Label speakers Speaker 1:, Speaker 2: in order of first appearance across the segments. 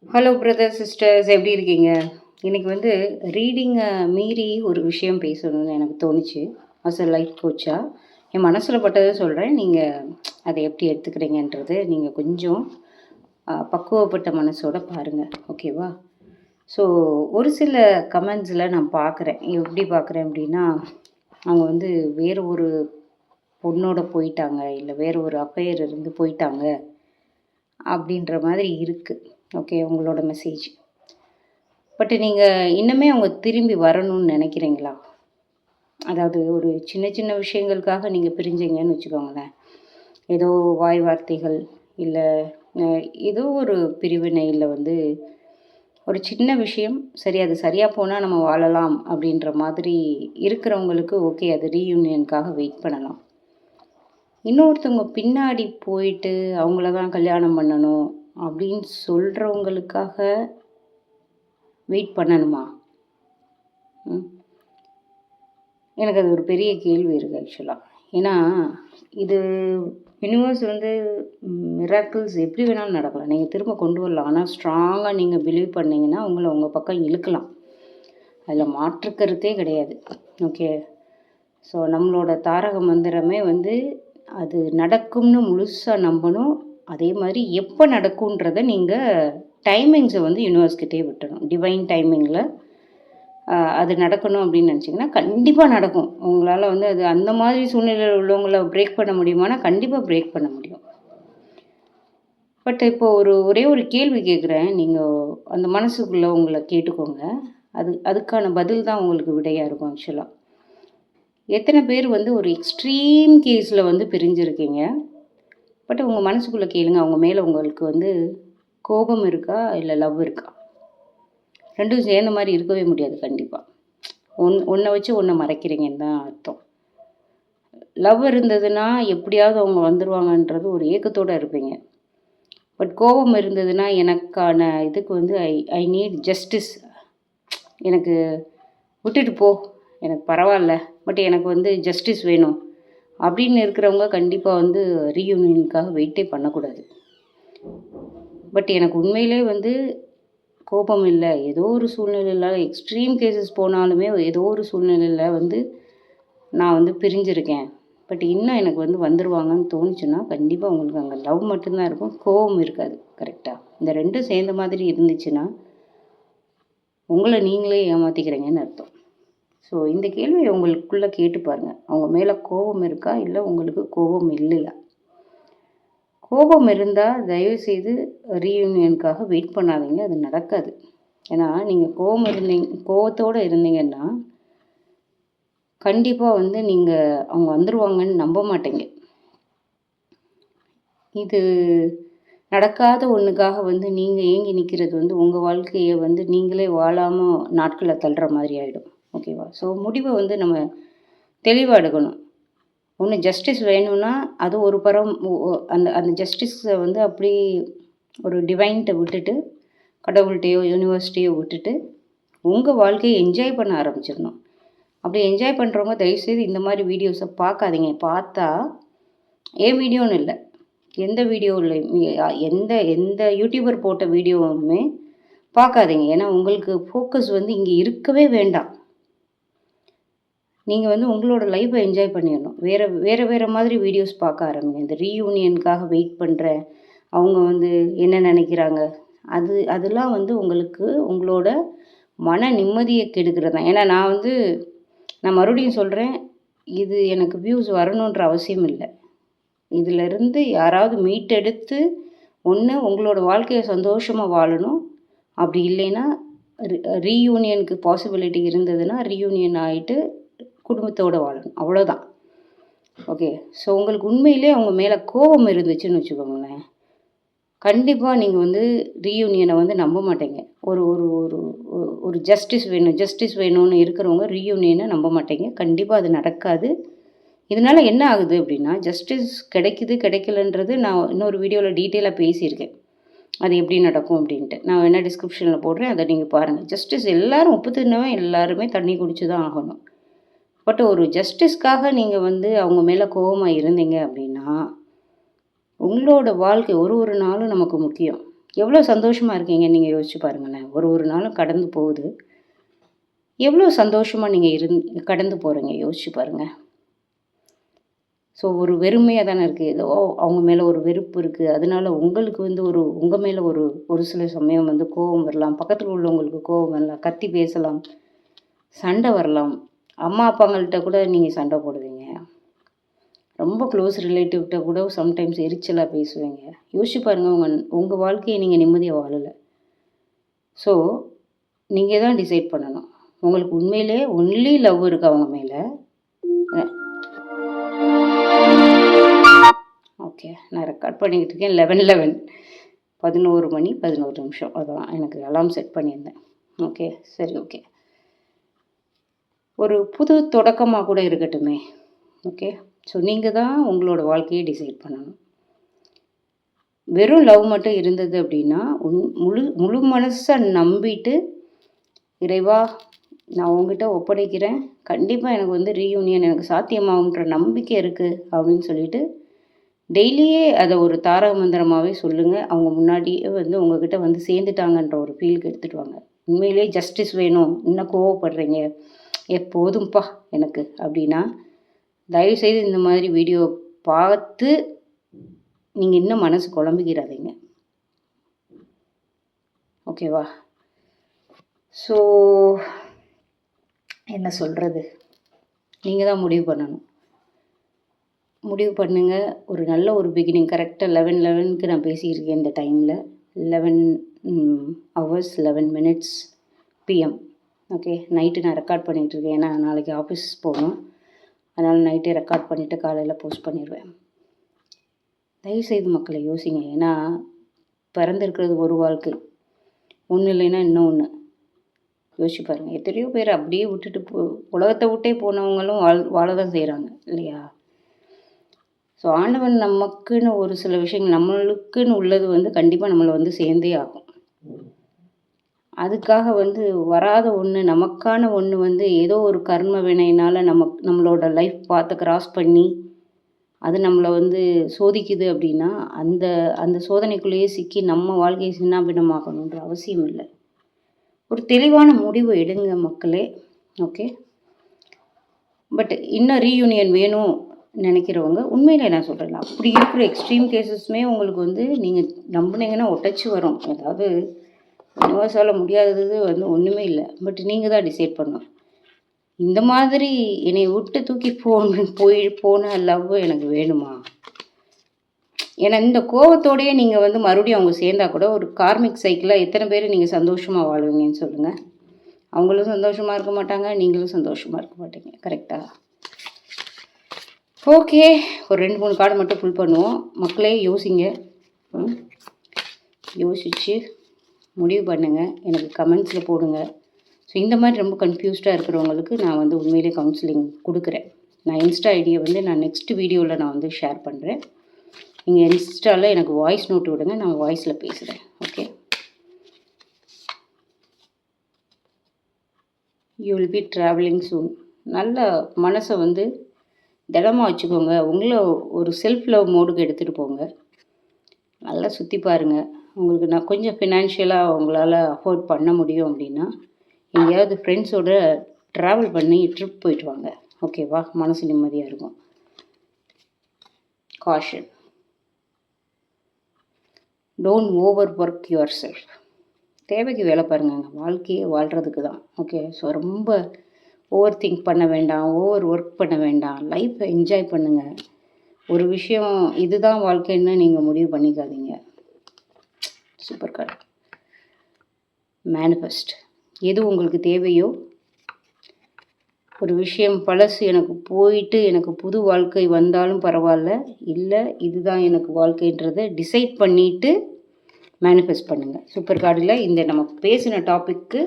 Speaker 1: Hello brother sisters, எப்படி இருக்கீங்க? இன்னைக்கு வந்து ரீடிங்கை மீறி ஒரு விஷயம் பேசணும்னு எனக்கு தோணுச்சு. அஸ் அ லைஃப் கோச்சா என் மனசில் பட்டதை சொல்கிறேன். நீங்கள் அதை எப்படி எடுத்துக்கிறீங்கன்றது நீங்கள் கொஞ்சம் பக்குவப்பட்ட மனசோட பாருங்கள், ஓகேவா? ஸோ ஒரு சில கமெண்ட்ஸில் நான் பார்க்குறேன். எப்படி பார்க்குறேன் அப்படின்னா, அவங்க வந்து வேறு ஒரு பொண்ணோட போயிட்டாங்க, இல்லை வேறு ஒரு அஃபையர் இருந்து போயிட்டாங்க அப்படின்ற மாதிரி இருக்குது. ஓகே, உங்களோட மெசேஜ். பட் நீங்கள் இன்னுமே அவங்க திரும்பி வரணும்னு நினைக்கிறீங்களா? அதாவது ஒரு சின்ன சின்ன விஷயங்களுக்காக நீங்கள் பிரிஞ்சீங்கன்னு வச்சுக்கோங்களேன். ஏதோ வாய் வார்த்தைகள், இல்லை ஏதோ ஒரு பிரிவினையில் வந்து ஒரு சின்ன விஷயம், சரி அது சரியாக போனால் நம்ம வாழலாம் அப்படின்ற மாதிரி இருக்கிறவங்களுக்கு ஓகே, அது ரீயூனியனுக்காக வெயிட் பண்ணலாம். இன்னொருத்தவங்க பின்னாடி போயிட்டு அவங்கள தான் கல்யாணம் பண்ணணும் அப்படின்னு சொல்கிறவங்களுக்காக வெயிட் பண்ணணுமா? எனக்கு அது ஒரு பெரிய கேள்வி இருக்குது ஆக்சுவலாக. ஏன்னா இது யூனிவர்ஸ் வந்து மிராக்கிள்ஸ் எப்படி வேணாலும் நடக்கலாம், நீங்கள் திரும்ப கொண்டு வரலாம். ஆனால் ஸ்ட்ராங்காக நீங்கள் பிலீவ் பண்ணிங்கன்னா உங்களை உங்கள் பக்கம் இழுக்கலாம், அதில் மாற்றுக்கருத்தே கிடையாது. ஓகே, ஸோ நம்மளோட தாரக மந்திரமே வந்து அது நடக்கும்னு முழுசாக நம்பணும். அதே மாதிரி எப்போ நடக்கும்ன்றதை நீங்கள் டைமிங்ஸை வந்து யூனிவர்ஸ்கிட்டே விட்டணும். டிவைன் டைமிங்கில் அது நடக்கணும் அப்படின்னு நினச்சிங்கன்னா கண்டிப்பாக நடக்கும். உங்களால் வந்து அது அந்த மாதிரி சூழ்நிலையில் உள்ளவங்கள பிரேக் பண்ண முடியுமானா கண்டிப்பாக பிரேக் பண்ண முடியும். பட் இப்போ ஒரே ஒரு கேள்வி கேட்குறேன், நீங்கள் அந்த மனசுக்குள்ளே உங்களை கேட்டுக்கோங்க. அதுக்கான பதில் தான் உங்களுக்கு விடையாக இருக்கும் ஆக்சுவலாக. எத்தனை பேர் வந்து ஒரு எக்ஸ்ட்ரீம் கேஸில் வந்து பிரிஞ்சிருக்கீங்க, பட் உங்கள் மனசுக்குள்ளே கேளுங்க, அவங்க மேலே உங்களுக்கு வந்து கோபம் இருக்கா இல்லை லவ் இருக்கா? ரெண்டும் சேர்ந்த மாதிரி இருக்கவே முடியாது கண்டிப்பாக. ஒன்றை வச்சு ஒன்றை மறைக்கிறீங்கன்னு தான் அர்த்தம். லவ் இருந்ததுன்னா எப்படியாவது அவங்க வந்துடுவாங்கன்றது ஒரு ஏக்கத்தோடு இருப்பீங்க. பட் கோபம் இருந்ததுன்னா எனக்கான இதுக்கு வந்து ஐ நீட் ஜஸ்டிஸ், எனக்கு விட்டுட்டு போ, எனக்கு பரவாயில்ல, பட் எனக்கு வந்து ஜஸ்டிஸ் வேணும் அப்படின்னு இருக்கிறவங்க கண்டிப்பாக வந்து ரீயூனியனுக்காக வெயிட்டே பண்ணக்கூடாது. பட் எனக்கு உண்மையிலே வந்து கோபம் இல்லை, ஏதோ ஒரு சூழ்நிலையில் எக்ஸ்ட்ரீம் கேசஸ் போனாலுமே ஏதோ ஒரு சூழ்நிலையில் வந்து நான் வந்து பிரிஞ்சிருக்கேன், பட் இன்னும் எனக்கு வந்து வந்துடுவாங்கன்னு தோணுச்சுன்னா கண்டிப்பாக உங்களுக்கு அங்கே லவ் மட்டும்தான் இருக்கும், கோபம் இருக்காது. கரெக்டாக இந்த ரெண்டும் சேர்ந்த மாதிரி இருந்துச்சுன்னா உங்களை நீங்களே ஏமாற்றிக்கிறீங்கன்னு அர்த்தம். ஸோ இந்த கேள்வியை உங்களுக்குள்ளே கேட்டு பாருங்கள், அவங்க மேலே கோபம் இருக்கா இல்லை உங்களுக்கு கோபம் இல்லையா? கோபம் இருந்தால் தயவுசெய்து ரீயூனியனுக்காக வெயிட் பண்ணாதீங்க, அது நடக்காது. ஏன்னா நீங்கள் கோபத்தோடு இருந்தீங்கன்னா கண்டிப்பாக வந்து நீங்கள் அவங்க வந்துடுவாங்கன்னு நம்ப மாட்டீங்க. இது நடக்காத ஒன்றுக்காக வந்து நீங்கள் ஏங்கி நிற்கிறது வந்து உங்கள் வாழ்க்கையை வந்து நீங்களே வாழாமல் நாட்களை தள்ளுற மாதிரி ஆகிடும். ஓகேவா? ஸோ முடிவை வந்து நம்ம தெளிவாக எடுக்கணும். ஒன்று ஜஸ்டிஸ் வேணும்னா அது ஒரு புறம், அந்த அந்த ஜஸ்டிஸை வந்து அப்படி ஒரு டிவைன்கிட்ட விட்டுட்டு, கடவுள்கிட்டையோ யூனிவர்சிட்டியோ விட்டுட்டு உங்கள் வாழ்க்கையை என்ஜாய் பண்ண ஆரம்பிச்சிடணும். அப்படி என்ஜாய் பண்ணுறவங்க தயவுசெய்து இந்த மாதிரி வீடியோஸை பார்க்காதீங்க. பார்த்தா ஏன் வீடியோன்னு இல்லை, எந்த வீடியோவில் எந்த யூடியூபர் போட்ட வீடியோவுமே பார்க்காதீங்க. ஏன்னா உங்களுக்கு ஃபோக்கஸ் வந்து இங்கே இருக்கவே வேண்டாம். நீங்கள் வந்து உங்களோட லைஃப்பை என்ஜாய் பண்ணிடணும். வேறு மாதிரி வீடியோஸ் பார்க்க ஆரம்பிங்க. இந்த ரீயூனியனுக்காக வெயிட் பண்ணுறேன், அவங்க வந்து என்ன நினைக்கிறாங்க, அதெல்லாம் வந்து உங்களுக்கு உங்களோட மன நிம்மதியை கெடுக்கிறது தான். ஏன்னா நான் மறுபடியும் சொல்கிறேன், இது எனக்கு வியூஸ் வரணுன்ற அவசியம் இல்லை. இதிலிருந்து யாராவது மீட்டெடுத்து ஒன்று உங்களோட வாழ்க்கையை சந்தோஷமாக வாழணும், அப்படி இல்லைன்னா ரீயூனியனுக்கு பாசிபிலிட்டி இருந்ததுன்னா ரீயூனியன் ஆகிட்டு குடும்பத்தோடு வாழணும், அவ்வளோதான். ஓகே, ஸோ உங்களுக்கு உண்மையிலே அவங்க மேலே கோபம் இருந்துச்சுன்னு வச்சுக்கோங்களேன், கண்டிப்பாக நீங்கள் வந்து ரீயூனியனை வந்து நம்ப மாட்டீங்க. ஒரு ஒரு ஒரு ஒரு ஜஸ்டிஸ் வேணும்னு இருக்கிறவங்க ரீயூனியனை நம்ப மாட்டீங்க. கண்டிப்பாக அது நடக்காது. இதனால் என்ன ஆகுது அப்படின்னா, ஜஸ்டிஸ் கிடைக்கலன்றது நான் இன்னொரு வீடியோவில் டீட்டெயிலாக பேசியிருக்கேன், அது எப்படி நடக்கும் அப்படின்ட்டு. நான் வேணால் டிஸ்கிரிப்ஷனில் போடுறேன், அதை நீங்கள் பாருங்கள். ஜஸ்டிஸ் எல்லோரும் உப்பு தின்னவன் எல்லாருமே தண்ணி குடிச்சு தான் ஆகணும். பட் ஒரு ஜஸ்டிஸ்க்காக நீங்கள் வந்து அவங்க மேலே கோபமாக இருந்தீங்க அப்படின்னா உங்களோட வாழ்க்கை ஒரு நாளும் நமக்கு முக்கியம். எவ்வளோ சந்தோஷமாக இருக்கீங்க நீங்கள் யோசிச்சு பாருங்களேன். ஒரு நாளும் கடந்து போகுது. எவ்வளோ சந்தோஷமாக நீங்கள் கடந்து போகிறீங்க யோசிச்சு பாருங்கள். ஸோ ஒரு வெறுமையாக தானே இருக்குது. ஏதோ அவங்க மேலே ஒரு வெறுப்பு இருக்குது. அதனால உங்களுக்கு வந்து உங்கள் மேலே ஒரு சில சமயம் வந்து கோபம் வரலாம். பக்கத்தில் உள்ளவங்களுக்கு கோபம் வரலாம். கத்தி பேசலாம். சண்டை வரலாம். அம்மா அப்பாங்கள்கிட்ட கூட நீங்கள் சண்டை போடுவீங்க. ரொம்ப க்ளோஸ் ரிலேட்டிவ்கிட்ட கூட சம்டைம்ஸ் எரிச்சலாக பேசுவீங்க. யோசிச்சு பாருங்கள், உங்கள் வாழ்க்கையை நீங்கள் நிம்மதியாக வாழலை. ஸோ நீங்கள் தான் டிசைட் பண்ணணும். உங்களுக்கு உண்மையிலே ஒன்லி லவ் இருக்குது அவங்க மேலே. ஓகே, நான் ரெக்கார்ட் பண்ணிக்கிட்டு இருக்கேன். 11 11 மணி 11 நிமிஷம். அதான் எனக்கு அலாம் செட் பண்ணியிருந்தேன். ஓகே, சரி, ஓகே. ஒரு புது தொடக்கமாக கூட இருக்கட்டுமே. ஓகே, ஸோ நீங்கள் தான் உங்களோட வாழ்க்கையை டிசைட் பண்ணணும். வெறும் லவ் மட்டும் இருந்தது அப்படின்னா முழு மனசை நம்பிட்டு, இறைவா நான் உங்ககிட்ட ஒப்படைக்கிறேன், கண்டிப்பாக எனக்கு வந்து ரீயூனியன் எனக்கு சாத்தியமாகுன்ற நம்பிக்கை இருக்குது அப்படின்னு சொல்லிட்டு டெய்லியே அதை ஒரு தாரக மந்திரமாகவே சொல்லுங்கள். அவங்க முன்னாடியே வந்து உங்ககிட்ட வந்து சேர்ந்துட்டாங்கன்ற ஒரு ஃபீலுக்கு எடுத்துகிட்டு வாங்க. உண்மையிலே ஜஸ்டிஸ் வேணும், இன்னும் கோவப்படுறீங்க, எப்போதும்ப்பா எனக்கு அப்படின்னா தயவுசெய்து இந்த மாதிரி வீடியோ பார்த்து நீங்கள் இன்னும் மனசு குழம்பிக்கிறாதீங்க. ஓகேவா? ஸோ என்ன சொல்கிறது, நீங்கள் தான் முடிவு பண்ணணும். முடிவு பண்ணுங்கள். ஒரு நல்ல ஒரு பிகினிங். கரெக்டாக 11:11க்கு நான் பேசியிருக்கேன் இந்த டைமில். 11 hours 11 minutes PM. Okay, night நான் ரெக்கார்ட் பண்ணிகிட்ருக்கேன். ஏன்னா நாளைக்கு ஆஃபீஸ் போகணும். அதனால் நைட்டே ரெக்கார்ட் பண்ணிவிட்டு காலையில் போஸ்ட் பண்ணிடுவேன். தயவுசெய்து மக்களை யோசிங்க. ஏன்னா பிறந்திருக்கிறது ஒரு வாழ்க்கை, ஒன்று இல்லைன்னா இன்னொன்று. யோசிச்சு பாருங்கள். எத்தனையோ பேர் அப்படியே விட்டுட்டு உலகத்தை விட்டே போனவங்களும் வாழ தான் செய்கிறாங்க இல்லையா? ஸோ ஆண்டவன் நமக்குன்னு ஒரு சில விஷயங்கள், நம்மளுக்குன்னு உள்ளது வந்து கண்டிப்பாக நம்மளை வந்து சேர்ந்தே ஆகும். அதுக்காக வந்து வராத ஒன்று, நமக்கான ஒன்று வந்து ஏதோ ஒரு கர்ம வினையினால் நம்மளோட லைஃப் பார்த்து கிராஸ் பண்ணி அது நம்மளை வந்து சோதிக்குது அப்படின்னா அந்த சோதனைக்குள்ளேயே சிக்கி நம்ம வாழ்க்கையை சின்னாபின்னமாக்கணுன்ற அவசியம் இல்லை. ஒரு தெளிவான முடிவு எடுங்க மக்களே. ஓகே, பட் இன்னும் ரீயூனியன் வேணும் நினைக்கிறவங்க, உண்மையில் நான் சொல்கிறேன், அப்படி இருக்கிற எக்ஸ்ட்ரீம் கேசஸ்மே உங்களுக்கு வந்து நீங்கள் நம்பினீங்கன்னா ஒட்டச்சு வரும். அதாவது யூனிவர்ஸால் முடியாதது வந்து ஒன்றுமே இல்லை. பட் நீங்கள் தான் டிசைட் பண்ணணும். இந்த மாதிரி என்னை விட்டு தூக்கி போன லவ் எனக்கு வேணுமா? ஏன்னா இந்த கோபத்தோடையே நீங்கள் வந்து மறுபடியும் அவங்க சேர்ந்தா கூட ஒரு கார்மிக் சைக்கிளாக எத்தனை பேர் நீங்கள் சந்தோஷமாக வாழ்வீங்கன்னு சொல்லுங்கள். அவங்களும் சந்தோஷமாக இருக்க மாட்டாங்க, நீங்களும் சந்தோஷமாக இருக்க மாட்டீங்க. கரெக்டாக? ஓகே, ஒரு 2-3 கார்டு மட்டும் ஃபுல் பண்ணுவோம். மக்களே யோசிங்க. யோசித்து முடிவு பண்ணுங்கள், எனக்கு கமெண்ட்ஸில் போடுங்க. ஸோ இந்த மாதிரி ரொம்ப கன்ஃபியூஸ்டாக இருக்கிறவங்களுக்கு நான் வந்து உண்மையிலே கவுன்சிலிங் கொடுக்குறேன். நான் இன்ஸ்டா ஐடியை வந்து நான் நெக்ஸ்ட் வீடியோவில் நான் வந்து ஷேர் பண்ணுறேன். நீங்கள் இன்ஸ்டாவில் எனக்கு வாய்ஸ் நோட்டு விடுங்க, நான் வாய்ஸில் பேசுகிறேன். Okay, you will be travelling soon. நல்ல மனசை வந்து திடமாக வச்சுக்கோங்க. உங்களை ஒரு செல்ஃப் லவ் மோடுக்கு எடுத்துகிட்டு போங்க. நல்லா சுற்றி பாருங்கள். உங்களுக்கு நான் கொஞ்சம் ஃபினான்ஷியலாக உங்களால் அஃபோர்ட் பண்ண முடியும் அப்படின்னா எங்கேயாவது ஃப்ரெண்ட்ஸோடு ட்ராவல் பண்ணி ட்ரிப் போயிட்டு வாங்க. ஓகேவா? மனசு நிம்மதியாக இருக்கும். Caution, don't over work your self. தேவைக்கு வேலை பாருங்க, வாழ்க்கையை வாழ்கிறதுக்கு தான். ஓகே, ஸோ ரொம்ப ஓவர் திங்க் பண்ண வேண்டாம், ஓவர் ஒர்க் பண்ண வேண்டாம். லைஃப்பை என்ஜாய் பண்ணுங்கள். ஒரு விஷயம் இதுதான் வாழ்க்கைன்னு நீங்கள் முடிவு பண்ணிக்காதீங்க. Super card. மேனிஃபெஸ்ட். எது உங்களுக்கு தேவையோ, ஒரு விஷயம் பழசு எனக்கு போயிட்டு எனக்கு புது வாழ்க்கை வந்தாலும் பரவாயில்ல, இல்லை இதுதான் எனக்கு வாழ்க்கைன்றதை டிசைட் பண்ணிவிட்டு மேனிஃபெஸ்ட் பண்ணுங்கள். சூப்பர் கார்டில் இந்த நம்ம பேசின டாப்பிக்கு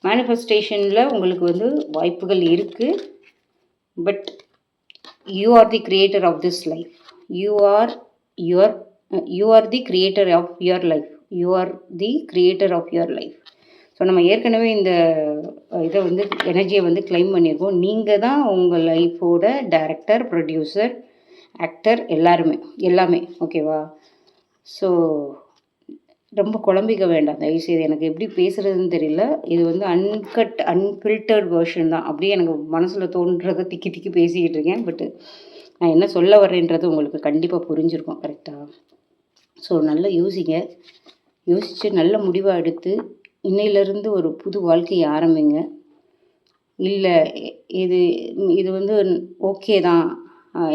Speaker 1: மேனிஃபெஸ்டேஷனில் உங்களுக்கு வந்து வாய்ப்புகள் இருக்குது. But you are the creator of this life. You are the creator of your life. You are the creator of your life. So நம்ம ஏற்கனவே இந்த இதை வந்து எனர்ஜியை வந்து கிளைம் பண்ணியிருக்கோம். நீங்கள் தான் உங்கள் லைஃபோட டைரக்டர், ப்ரொடியூசர், ஆக்டர், எல்லாமே. ஓகேவா? ஸோ ரொம்ப குழம்பிக்க வேண்டாம் தயவுசெய்து. எனக்கு எப்படி பேசுகிறதுன்னு தெரியல. இது வந்து அன்ஃபில்டர்ட் வெர்ஷன் தான். அப்படியே எனக்கு மனசில் தோன்றதை திக்கி திக்கி பேசிக்கிட்டு இருக்கேன். பட்டு நான் என்ன சொல்ல வரேன்றது உங்களுக்கு கண்டிப்பாக புரிஞ்சிருக்கும். கரெக்டாக? ஸோ நல்லா யோசிங்க. யோசித்து நல்ல முடிவாக எடுத்து இன்னையிலேருந்து ஒரு புது வாழ்க்கையை ஆரம்பிங்க. இல்லை இது இது வந்து ஓகே தான்,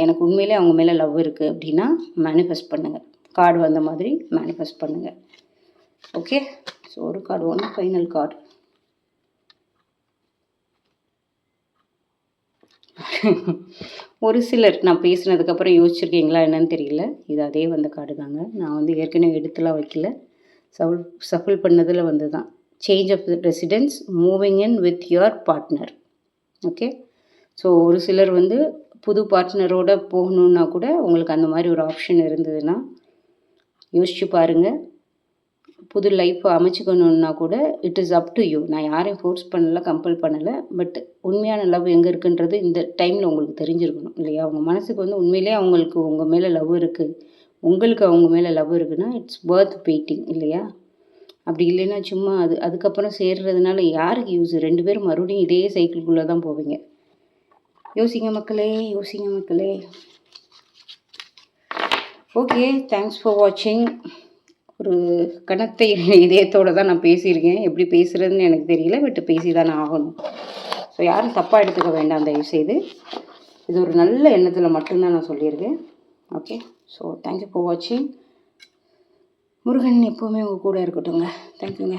Speaker 1: எனக்கு உண்மையிலே அவங்க மேலே லவ் இருக்குது அப்படின்னா மேனிஃபெஸ்ட் பண்ணுங்கள். கார்டு வந்த மாதிரி மேனிஃபெஸ்ட் பண்ணுங்கள். ஓகே. ஸோ ஒரு கார்டு, ஒன்று ஃபைனல் கார்டு. ஒரு சிலர் நான் பேசுனதுக்கப்புறம் யோசிச்சிருக்கீங்களா என்னன்னு தெரியல. இது அதே வந்த கார்டு தாங்க. நான் வந்து ஏற்கனவே எடுத்துலாம் வைக்கல, சஃபிள் பண்ணதில் வந்து தான். Change of residence, moving in with your partner. Okay. So ஒரு சிலர் வந்து புது பார்ட்னரோடு போகணுன்னா கூட உங்களுக்கு அந்த மாதிரி ஒரு ஆப்ஷன் இருந்ததுன்னா யோசிச்சு பாருங்கள். புது லைஃப்பை அமைச்சிக்கணுன்னா கூட it is up to you. நான் யாரையும் ஃபோர்ஸ் பண்ணலை, கம்பல் பண்ணலை. பட் உண்மையான லவ் எங்கே இருக்குன்றது இந்த டைமில் உங்களுக்கு தெரிஞ்சிருக்கணும் இல்லையா? உங்கள் மனசுக்கு வந்து உண்மையிலே அவங்களுக்கு உங்கள் மேலே லவ் இருக்குது, உங்களுக்கு அவங்க மேலே லவ் இருக்குன்னா இட்ஸ் வர்த் வெயிட்டிங் இல்லையா? அப்படி இல்லைன்னா சும்மா அதுக்கப்புறம் சேர்றதுனால யாருக்கு யூஸ்? 2 பேரும் மறுபடியும் இதே சைக்கிள்குள்ளே தான் போவீங்க. யோசிங்க மக்களே, யோசிங்க மக்களே. ஓகே, தேங்க்ஸ் ஃபார் வாட்சிங். ஒரு கனத்த இதயத்தோடு தான் நான் பேசியிருக்கேன். எப்படி பேசுகிறதுன்னு எனக்கு தெரியல, பட் பேசி தானே ஆகணும். ஸோ யாரும் தப்பாக எடுத்துக்க வேண்டாம் தயவுசெய்து. இது ஒரு நல்ல எண்ணத்தில் மட்டும்தான் நான் சொல்லியிருக்கேன். ஓகே. ஸோ தேங்க்யூ ஃபார் வாட்சிங். முருகன் எப்போவுமே உங்கள் கூட இருக்கட்டுங்க. தேங்க்யூங்க.